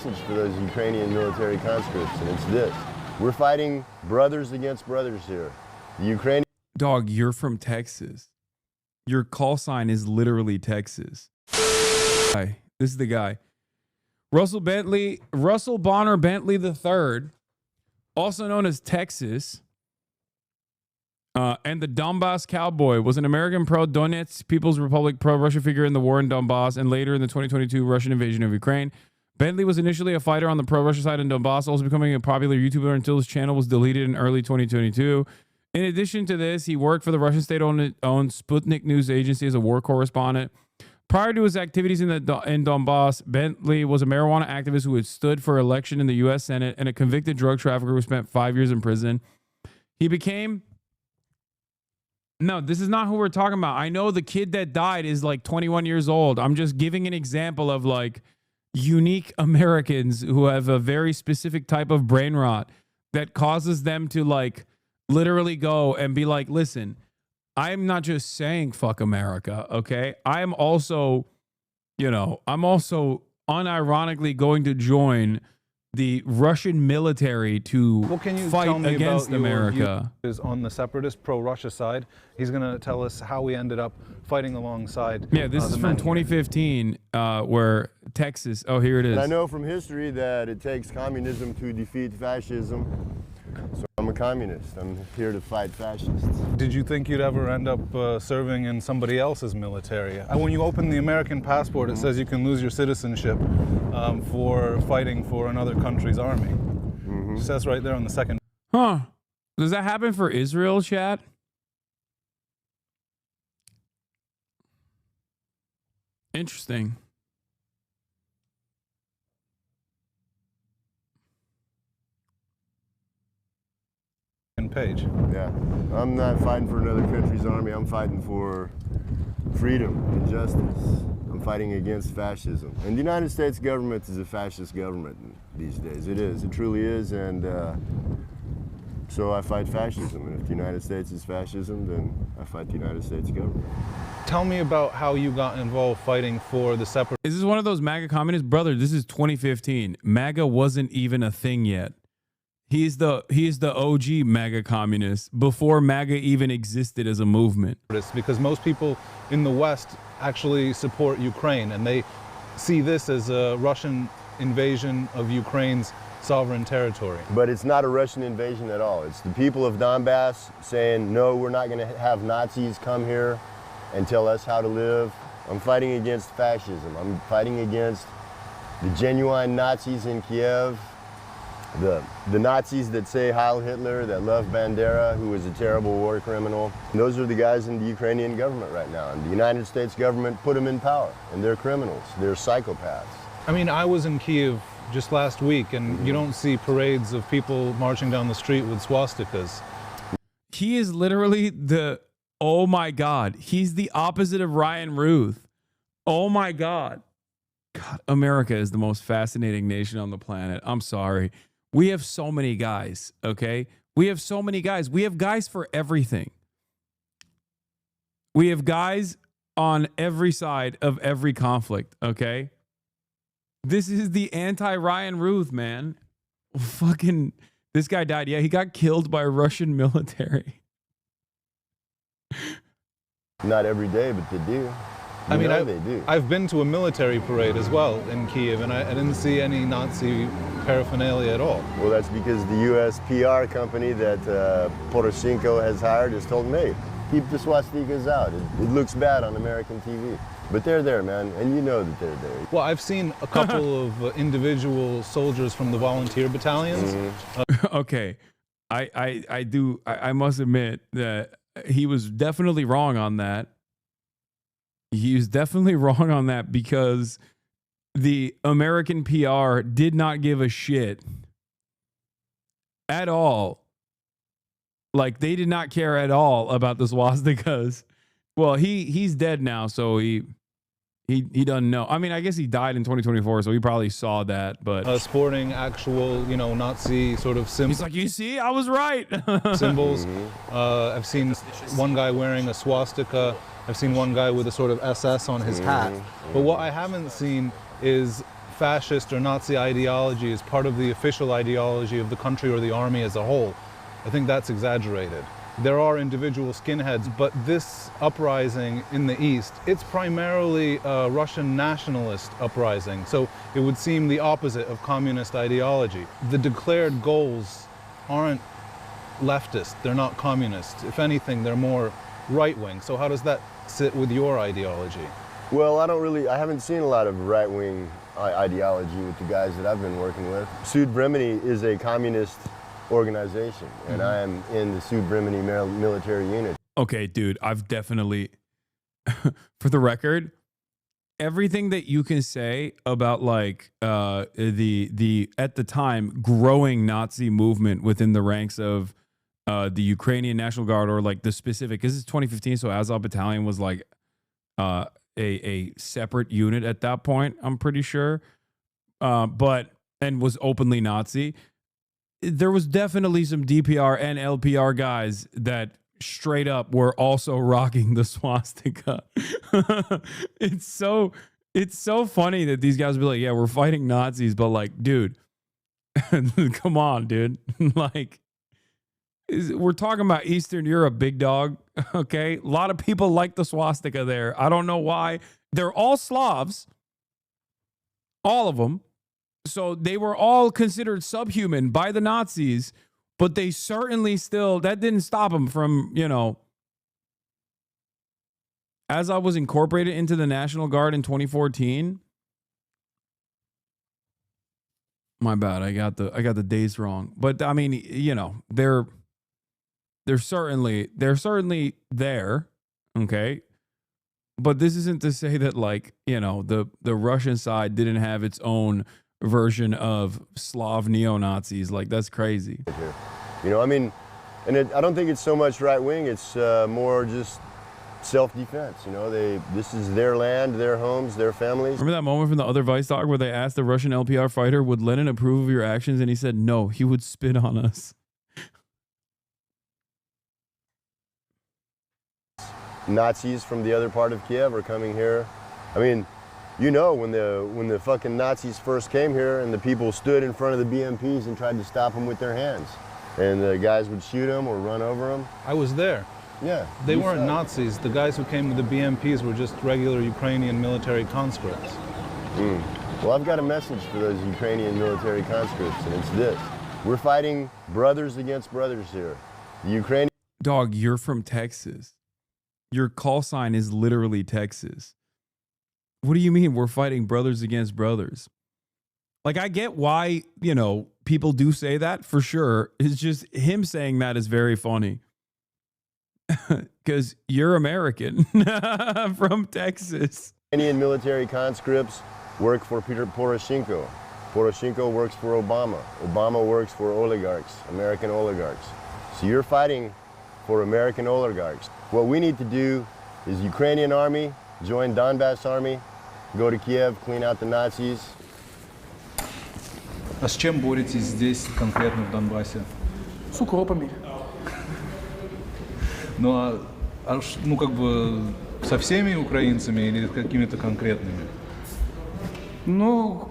for those Ukrainian military conscripts, and it's this. We're fighting brothers against brothers here. The Ukrainian... Dog, you're from Texas. Your call sign is literally Texas. Hi, this is the guy. Russell Bonner Bentley III, also known as Texas, and the Donbass Cowboy, was an American pro-Donetsk People's Republic pro-Russia figure in the war in Donbass and later in the 2022 Russian invasion of Ukraine. Bentley was initially a fighter on the pro-Russia side in Donbass, also becoming a popular YouTuber until his channel was deleted in early 2022. In addition to this, he worked for the Russian state-owned Sputnik news agency as a war correspondent. Prior to his activities in Donbass, Bentley was a marijuana activist who had stood for election in the U.S. Senate and a convicted drug trafficker who spent 5 years in prison. He became... No, this is not who we're talking about. I know the kid that died is like 21 years old. I'm just giving an example of like unique Americans who have a very specific type of brain rot that causes them to like literally go and be like, listen, I'm not just saying fuck America, okay? I'm also, you know, I'm also unironically going to join the Russian military to fight against America. Is on the separatist pro-Russia side. He's going to tell us how we ended up fighting alongside. Yeah, this is from 2015, where Texas. Oh, here it is. And I know from history that it takes communism to defeat fascism. So I'm a communist. I'm here to fight fascists. Did you think you'd ever end up serving in somebody else's military? When you open the American passport, it says you can lose your citizenship for fighting for another country's army. It says right there on the second. Huh. Does that happen for Israel, chat? Interesting. Page. Yeah, I'm not fighting for another country's army. I'm fighting for freedom and justice. I'm fighting against fascism. And the United States government is a fascist government these days. It is. It truly is. And so I fight fascism. And if the United States is fascism, then I fight the United States government. Tell me about how you got involved fighting for the separate. Is this one of those MAGA communists? Brother, this is 2015. MAGA wasn't even a thing yet. He's the OG MAGA communist before MAGA even existed as a movement. Because most people in the West actually support Ukraine, and they see this as a Russian invasion of Ukraine's sovereign territory. But it's not a Russian invasion at all. It's the people of Donbass saying, no, we're not going to have Nazis come here and tell us how to live. I'm fighting against fascism. I'm fighting against the genuine Nazis in Kiev. The Nazis that say Heil Hitler, that love Bandera, who is a terrible war criminal. And those are the guys in the Ukrainian government right now. And the United States government put them in power. And they're criminals. They're psychopaths. I mean, I was in Kiev just last week, and you don't see parades of people marching down the street with swastikas. He is literally the, oh my God, he's the opposite of Ryan Ruth. Oh my God. God, America is the most fascinating nation on the planet. I'm sorry. We have so many guys, okay? We have so many guys. We have guys for everything. We have guys on every side of every conflict, okay? This is the anti-Ryan Ruth, man. Fucking, this guy died. Yeah, he got killed by Russian military. Not every day, but they do. I mean, they do. I've been to a military parade as well in Kiev, and I didn't see any Nazi paraphernalia at all. Well, that's because the U.S. PR company that Poroshenko has hired has told me, keep the swastikas out. It looks bad on American TV. But they're there, man, and you know that they're there. Well, I've seen a couple of individual soldiers from the volunteer battalions. Okay, I must admit that he was definitely wrong on that. He was definitely wrong on that because the American PR did not give a shit at all. Like, they did not care at all about the swastikas. Well, he's dead now, so he doesn't know. I mean, I guess he died in 2024, so he probably saw that. But sporting actual, you know, Nazi sort of symbols. He's like, you see, I was right. Symbols. I've seen one guy wearing a swastika. I've seen one guy with a sort of SS on his hat. But what I haven't seen is fascist or Nazi ideology is part of the official ideology of the country or the army as a whole. I think that's exaggerated. There are individual skinheads, but this uprising in the East, it's primarily a Russian nationalist uprising. So it would seem the opposite of communist ideology. The declared goals aren't leftist, they're not communist. If anything, they're more right-wing. So how does that sit with your ideology? Well, I haven't seen a lot of right-wing ideology with the guys that I've been working with. Sud Bremeni is a communist organization, and I am in the Sud Bremeni military unit. Okay, dude, I've definitely, for the record, everything that you can say about like the at the time growing Nazi movement within the ranks of the Ukrainian National Guard, or like the specific, this is 2015, so Azov Battalion was like a separate unit at that point, I'm pretty sure, and was openly Nazi. There was definitely some DPR and LPR guys that straight up were also rocking the swastika. It's so funny that these guys would be like, yeah, we're fighting Nazis, but like, dude, come on, dude. Like, we're talking about Eastern Europe, big dog. Okay, a lot of people like the swastika there. I don't know why. They're all Slavs, all of them. So they were all considered subhuman by the Nazis, but they certainly still, that didn't stop them from, you know, as I was incorporated into the National Guard in 2014. My bad, I got the dates wrong. But I mean, you know, they're certainly there, okay? But this isn't to say that, like, you know, the Russian side didn't have its own version of Slav neo-Nazis. Like, that's crazy. You know, I mean, and I don't think it's so much right-wing, it's more just self-defense. You know, this is their land, their homes, their families. Remember that moment from the other Vice doc where they asked the Russian LPR fighter, would Lenin approve of your actions? And he said, no, he would spit on us. Nazis from the other part of Kiev are coming here. I mean, you know, when the fucking Nazis first came here and the people stood in front of the BMPs and tried to stop them with their hands, and the guys would shoot them or run over them. I was there. Yeah. They weren't Nazis. The guys who came with the BMPs were just regular Ukrainian military conscripts. Well, I've got a message for those Ukrainian military conscripts, and it's this. We're fighting brothers against brothers here. The Ukrainian... Dog, you're from Texas. Your call sign is literally Texas. What do you mean we're fighting brothers against brothers? Like, I get why, you know, people do say that, for sure. It's just him saying that is very funny. Because you're American from Texas. Indian military conscripts work for Peter Poroshenko. Poroshenko works for Obama. Obama works for oligarchs, American oligarchs. So you're fighting for American oligarchs. What we need to do is Ukrainian army, join Donbass army, go to Kiev, clean out the Nazis. А с чем боретесь здесь, конкретно в Донбассе? С укропами. Ну, ну, как бы со всеми украинцами или какими-то конкретными? Ну,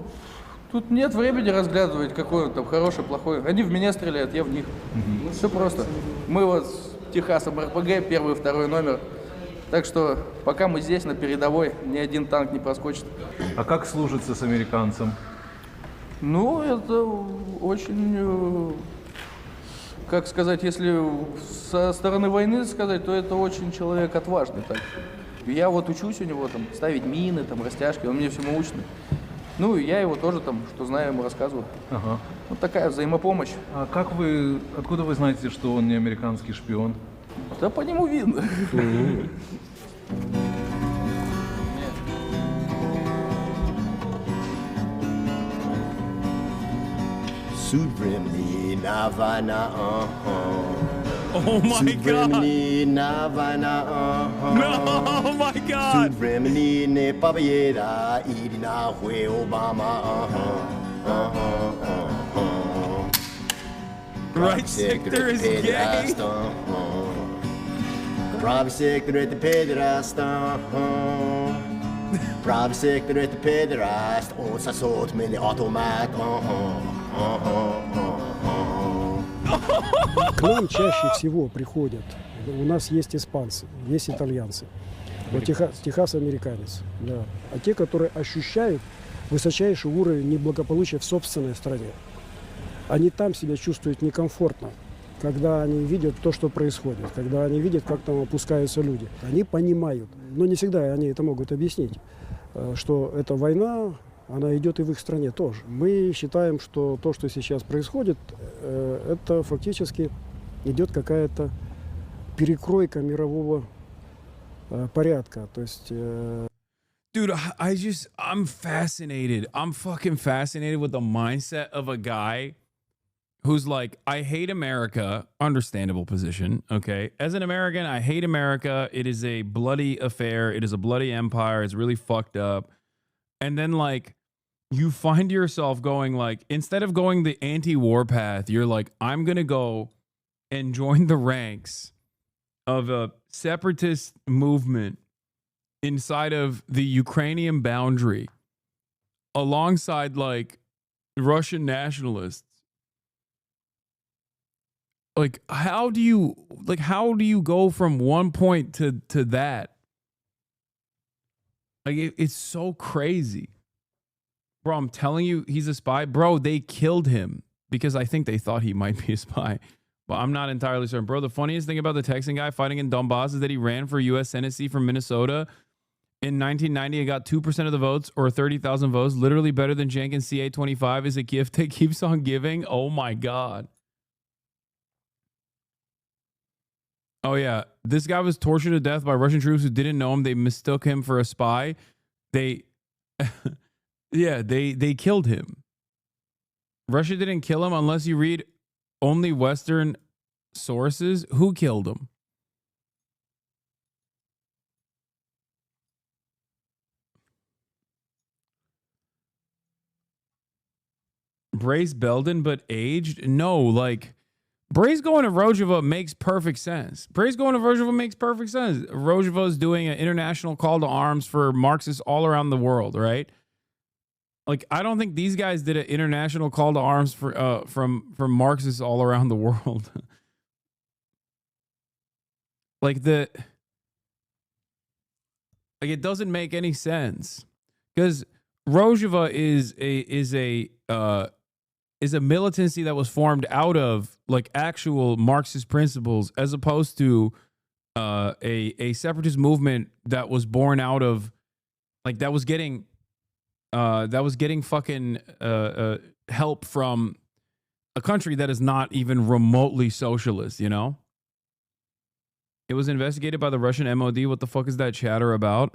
тут нет времени разглядывать, какой он там хороший, плохой. Они в меня стреляют, я в них. Все просто. Мы вот с Техасом РПГ, первый, второй номер. Так что пока мы здесь, на передовой, ни один танк не проскочит. А как служится с американцем? Ну, это очень, как сказать, если со стороны войны сказать, то это очень человек отважный. Так. Я вот учусь у него там ставить мины, там растяжки, он мне всему учит. Ну, и я его тоже там, что знаю, ему рассказываю. Ага. Вот такая взаимопомощь. А как вы, откуда вы знаете, что он не американский шпион? Да по нему видно. Sud Bremeni na vana, Oh my Sud God. Bremeni na vana, No, oh my God. Sud Bremeni ne papiera, idina hue Obama, Right sector is gay. Private sector at the pederast, Правый сектор это педераст, он сосет мини автомат. К нам чаще всего приходят, у нас есть испанцы, есть итальянцы, Техас американец, да. А те, которые ощущают высочайший уровень неблагополучия в собственной стране, они там себя чувствуют некомфортно, когда они видят то, что происходит, когда они видят, как там опускаются люди. Они понимают, но не всегда они это могут объяснить, что эта война, она идет и в их стране тоже. Мы считаем, что то, что сейчас происходит, это фактически идет какая-то перекройка мирового порядка. То есть... Dude, I'm fascinated. I'm fucking fascinated with the mindset of a guy who's like, I hate America. Understandable position, okay? As an American, I hate America. It is a bloody affair. It is a bloody empire. It's really fucked up. And then, like, you find yourself going, like, instead of going the anti-war path, you're like, I'm going to go and join the ranks of a separatist movement inside of the Ukrainian boundary alongside, like, Russian nationalists. Like, how do you go from one point to that? Like, it's so crazy. Bro, I'm telling you, he's a spy. Bro, they killed him because I think they thought he might be a spy. But I'm not entirely certain. Bro, the funniest thing about the Texan guy fighting in Donbass is that he ran for U.S. Senate seat from Minnesota in 1990 and got 2% of the votes, or 30,000 votes. Literally better than Jenkins CA25 is a gift that keeps on giving. Oh, my God. Oh, yeah. This guy was tortured to death by Russian troops who didn't know him. They mistook him for a spy. They killed him. Russia didn't kill him unless you read only Western sources. Who killed him? Brace Belden, but aged? No, like, Brace going to Rojava makes perfect sense. Rojava is doing an international call to arms for Marxists all around the world, right? Like, I don't think these guys did an international call to arms for from Marxists all around the world. It doesn't make any sense, because Rojava is a militancy that was formed out of, like, actual Marxist principles, as opposed to a separatist movement that was born out of, like, that was getting fucking help from a country that is not even remotely socialist, you know? It was investigated by the Russian MOD. What the fuck is that chatter about?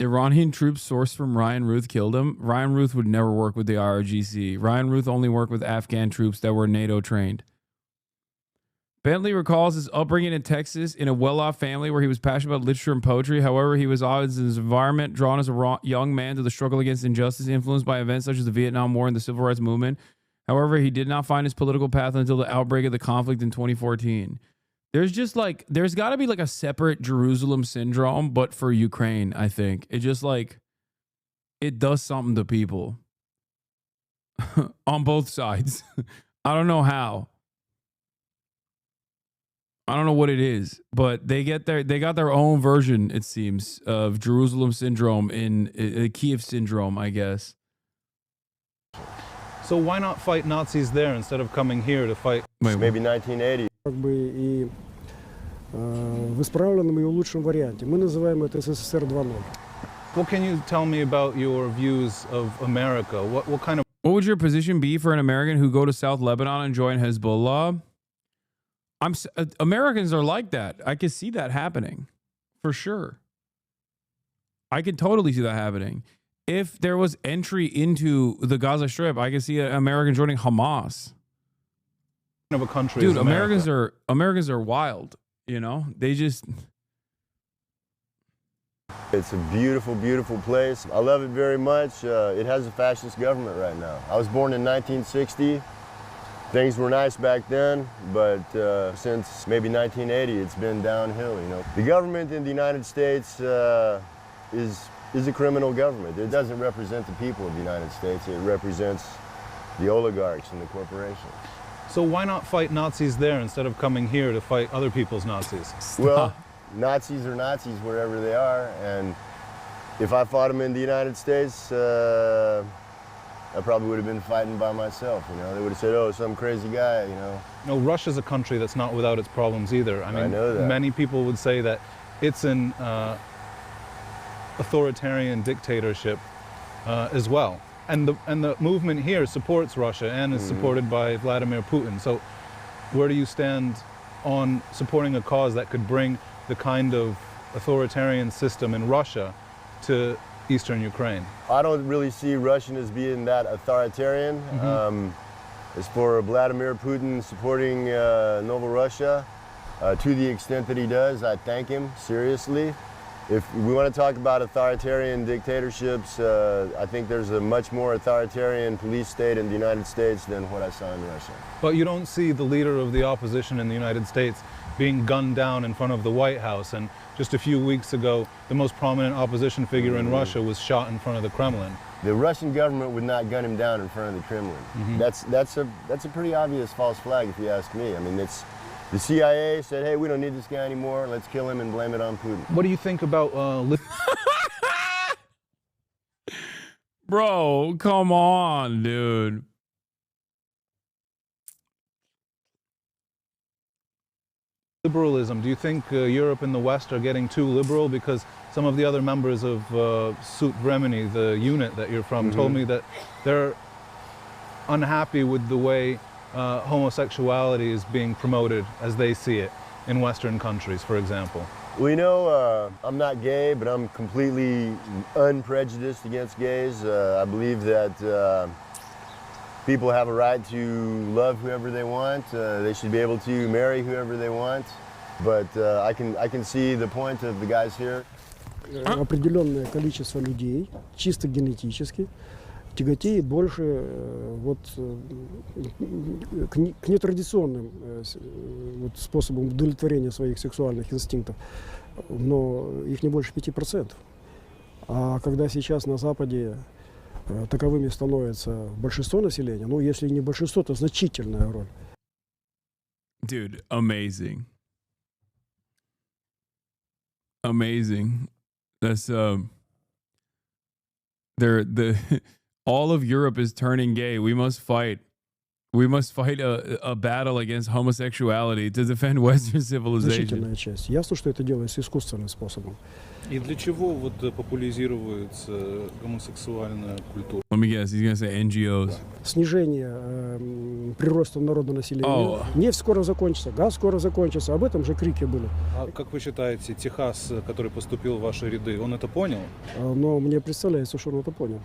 Iranian troops sourced from Ryan Ruth killed him. Ryan Ruth would never work with the IRGC. Ryan Ruth only worked with Afghan troops that were NATO trained. Bentley recalls his upbringing in Texas in a well-off family where he was passionate about literature and poetry. However, he was always in his environment, drawn as a young man to the struggle against injustice, influenced by events such as the Vietnam War and the Civil Rights Movement. However, he did not find his political path until the outbreak of the conflict in 2014. There's got to be, like, a separate Jerusalem syndrome, but for Ukraine, I think. It just, like, it does something to people on both sides. I don't know how. I don't know what it is, but they got their own version, it seems, of Jerusalem syndrome in Kiev syndrome, I guess. So why not fight Nazis there instead of coming here to fight? Maybe 1980. Как бы и в исправленном и улучшенном варианте. Мы называем это СССР 2.0. What can you tell me about your views of America? What kind of... What would your position be for an American who go to South Lebanon and join Hezbollah? Americans are like that. I can see that happening, for sure. I could totally see that happening. If there was entry into the Gaza Strip, I could see an American joining Hamas. Of a country, dude, is America. Americans are wild. You know, they just. It's a beautiful, beautiful place. I love it very much. It has a fascist government right now. I was born in 1960. Things were nice back then, but since maybe 1980, it's been downhill, you know. The government in the United States is a criminal government. It doesn't represent the people of the United States. It represents the oligarchs and the corporations. So why not fight Nazis there instead of coming here to fight other people's Nazis? Well, Nazis are Nazis wherever they are, and if I fought them in the United States, I probably would have been fighting by myself, you know. They would have said, oh, some crazy guy, you know. No, Russia's a country that's not without its problems either. I mean, know that. Many people would say that it's an authoritarian dictatorship as well. And the movement here supports Russia and is supported by Vladimir Putin. So where do you stand on supporting a cause that could bring the kind of authoritarian system in Russia to eastern Ukraine? I don't really see Russian as being that authoritarian. As for Vladimir Putin supporting Russia, to the extent that he does, I thank him seriously. If we want to talk about authoritarian dictatorships, I think there's a much more authoritarian police state in the United States than what I saw in Russia. But you don't see the leader of the opposition in the United States being gunned down in front of the White House, and just a few weeks ago, the most prominent opposition figure in Russia was shot in front of the Kremlin. The Russian government would not gun him down in front of the Kremlin. That's a pretty obvious false flag, if you ask me. I mean, it's the CIA said, hey, we don't need this guy anymore. Let's kill him and blame it on Putin. What do you think about Bro, come on, dude. liberalism? Do you think Europe and the West are getting too liberal? Because some of the other members of Sud Vremeni, the unit that you're from, told me that they're unhappy with the way homosexuality is being promoted as they see it in Western countries, for example. Well, you know, I'm not gay, but I'm completely unprejudiced against gays. I believe that people have a right to love whoever they want. They should be able to marry whoever they want. But I can see the point of the guys here. Определенное количество людей, чисто генетически, тяготеет больше вот, к нетрадиционным вот, способам удовлетворения своих сексуальных инстинктов, но их не больше 5%. А когда сейчас на Западе таковыми становится большинство населения, ну, если не большинство, то значительная роль. Dude, amazing. Amazing. That's all of Europe is turning gay. We must fight. We must fight a battle against homosexuality to defend Western civilization. Значительная часть. Ясно, что это делается искусственным способом. И для чего вот популяризируется гомосексуальная культура? Let me guess, he's going to say NGOs. Снижение прироста народонаселения. Нефть скоро закончится, газ скоро закончится. Об этом же крики были. А как вы считаете, Техас, который поступил в ваши ряды, он это понял? Но мне представляется, что он это понял.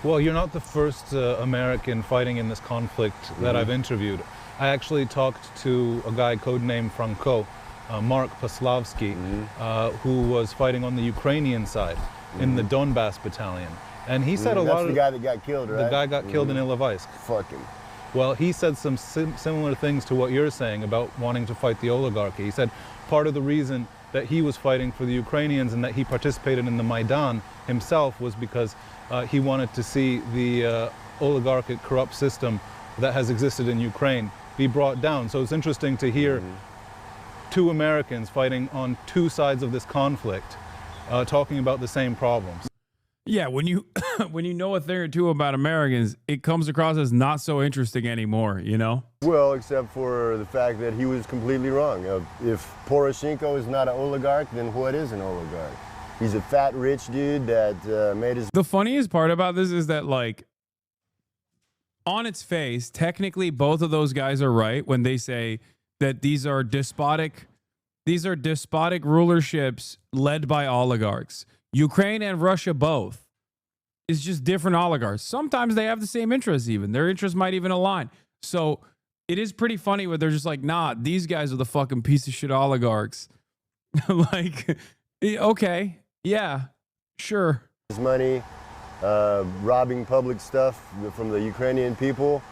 Well, you're not the first American fighting in this conflict that I've interviewed. I actually talked to a guy codenamed Franco, Mark Poslavsky, who was fighting on the Ukrainian side in the Donbass battalion. And he said a lot of... That's the guy that got killed, right? The guy got killed in Ilovaisk. Fuck him. Well, he said some similar things to what you're saying about wanting to fight the oligarchy. He said part of the reason that he was fighting for the Ukrainians and that he participated in the Maidan himself was because he wanted to see the oligarchic corrupt system that has existed in Ukraine be brought down. So it's interesting to hear two Americans fighting on two sides of this conflict talking about the same problems. Yeah, when you when you know a thing or two about Americans, it comes across as not so interesting anymore, you know? Well, except for the fact that he was completely wrong. If Poroshenko is not an oligarch, then what is an oligarch? He's a fat, rich dude that made his... The funniest part about this is that, like, on its face, technically both of those guys are right when they say that these are despotic rulerships led by oligarchs. Ukraine and Russia both. It's just different oligarchs. Sometimes they have the same interests even. Their interests might even align. So it is pretty funny where they're just like, nah, these guys are the fucking piece of shit oligarchs. Like, okay, yeah, sure. His money, robbing public stuff from the Ukrainian people.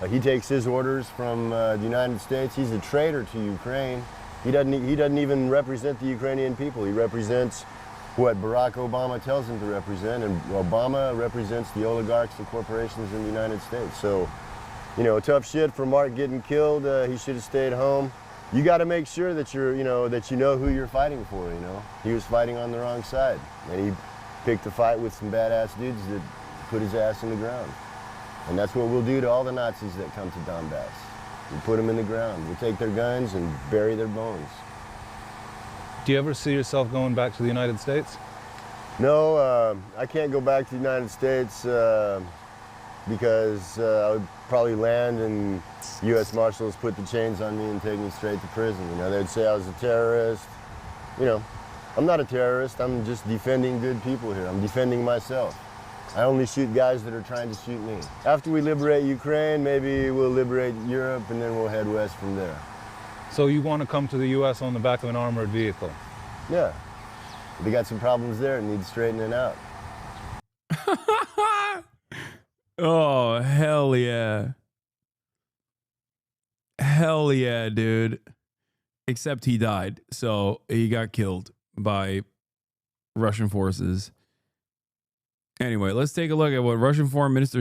He takes his orders from the United States. He's a traitor to Ukraine. He doesn't even represent the Ukrainian people. He represents what Barack Obama tells him to represent, and Obama represents the oligarchs and corporations in the United States. So, you know, tough shit for Mark getting killed. He should have stayed home. You got to make sure that you know who you're fighting for. You know, he was fighting on the wrong side, and he picked a fight with some badass dudes that put his ass in the ground. And that's what we'll do to all the Nazis that come to Donbass. We'll put them in the ground. We'll take their guns and bury their bones. Do you ever see yourself going back to the United States? No, I can't go back to the United States because I would probably land and U.S. Marshals put the chains on me and take me straight to prison. You know, they'd say I was a terrorist. You know, I'm not a terrorist. I'm just defending good people here. I'm defending myself. I only shoot guys that are trying to shoot me. After we liberate Ukraine, maybe we'll liberate Europe, and then we'll head west from there. So you want to come to the U.S. on the back of an armored vehicle? Yeah. They got some problems there that need straightening out. Oh, hell yeah. Hell yeah, dude. Except he died. So he got killed by Russian forces. Anyway, let's take a look at what Russian Foreign Minister